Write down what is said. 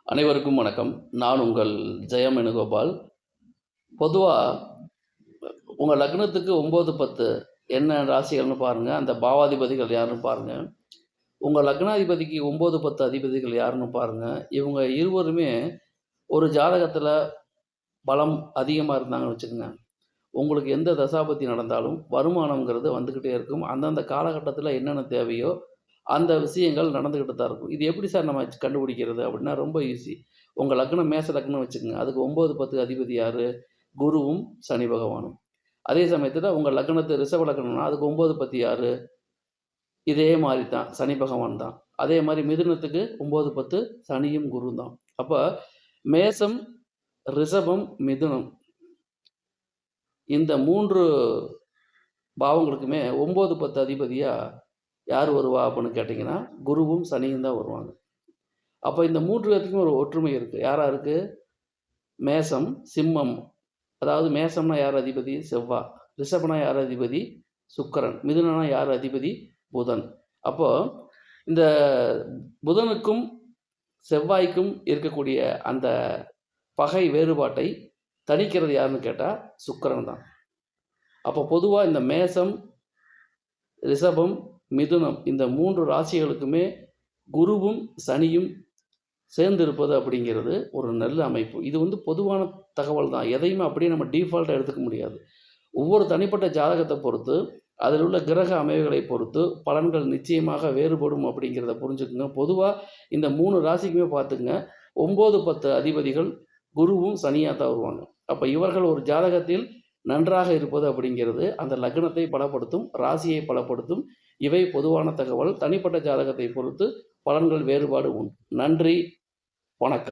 அனைவருக்கும் வணக்கம். நான் உங்கள் ஜெயம் வேணுகோபால். பொதுவா உங்க லக்னத்துக்கு 9, 10 என்ன ராசிகள்னு பாருங்க. அந்த பாவாதிபதிகள் யாருன்னு பாருங்க. உங்க லக்னாதிபதிக்கு 9, 10 அதிபதிகள் யாருன்னு பாருங்க. இவங்க இருவருமே ஒரு ஜாதகத்துல பலம் அதிகமா இருந்தாங்கன்னு வச்சுக்கங்க. உங்களுக்கு எந்த தசாபுத்தி நடந்தாலும் வருமானம்ங்கிறது வந்துக்கிட்டே இருக்கும். அந்தந்த காலகட்டத்தில என்னென்ன தேவையோ அந்த விஷயங்கள் நடந்துக்கிட்டு தான் இருக்கும். இது எப்படி சார் நம்ம கண்டுபிடிக்கிறது அப்படின்னா, ரொம்ப ஈஸி. உங்க லக்னம் மேஷ லக்னம்னு வச்சுக்கங்க. அதுக்கு 9, 10 அதிபதி யாரு? குருவும், சனி பகவானும். அதே சமயத்தில உங்க லக்னத்து ரிஷப லக்னம்னா அதுக்கு 9, 10 யாரு? இதே மாரி தான். சனி பகவான் தான். அதே மாரி மிதுனத்துக்கு 9, 10 சனியும், குருவும் தான். அப்ப மேஷம், ரிஷபம், மிதுனம் இந்த 3 பாவங்களுக்குமே 9, 10 அதிபதியா யார் வருவா அப்படின்னு கேட்டீங்கன்னா, குருவும், சனியும் தான் வருவாங்க. அப்ப இந்த 3 பேத்துக்கும் ஒரு ஒற்றுமை இருக்கு. யாரா இருக்கு? மேஷம், சிம்மம். அதாவது மேஷம்னா யார் அதிபதி? செவ்வா. ரிஷபம்னா யார் அதிபதி? சுக்கிரன். மிதுனம்னா யார் அதிபதி? புதன். அப்போ இந்த புதனுக்கும், செவ்வாய்க்கும் இருக்கக்கூடிய அந்த பகை வேறுபாட்டை தணிக்கிறது யாருன்னு கேட்டா, சுக்கிரன் தான். அப்போ பொதுவா இந்த மேஷம், ரிஷபம், மிதுனம் இந்த 3 ராசிகளுக்குமே குருவும், சனியும் சேர்ந்து இருப்பது அப்படிங்கிறது ஒரு நல்ல அமைப்பு. இது பொதுவான தகவல் தான். எதையுமே அப்படியே நம்ம டீஃபால்ட்டா எடுத்துக்க முடியாது. ஒவ்வொரு தனிப்பட்ட ஜாதகத்தை பொறுத்து, அதில் உள்ள கிரக அமைவுகளை பொறுத்து பலன்கள் நிச்சயமாக வேறுபடும் அப்படிங்கிறத புரிஞ்சுக்குங்க. பொதுவா இந்த 3 ராசிக்குமே பார்த்துங்க, 9, 10 அதிபதிகள் குருவும், சனியா தான் வருவாங்க. அப்ப இவர்கள் ஒரு ஜாதகத்தில் நன்றாக இருப்பது அப்படிங்கிறது அந்த லக்னத்தை பலப்படுத்தும், ராசியை பலப்படுத்தும். இவை பொதுவான தகவல். தனிப்பட்ட ஜாதகத்தை பொறுத்து பலன்கள் வேறுபாடு உண்டு. நன்றி. வணக்கம்.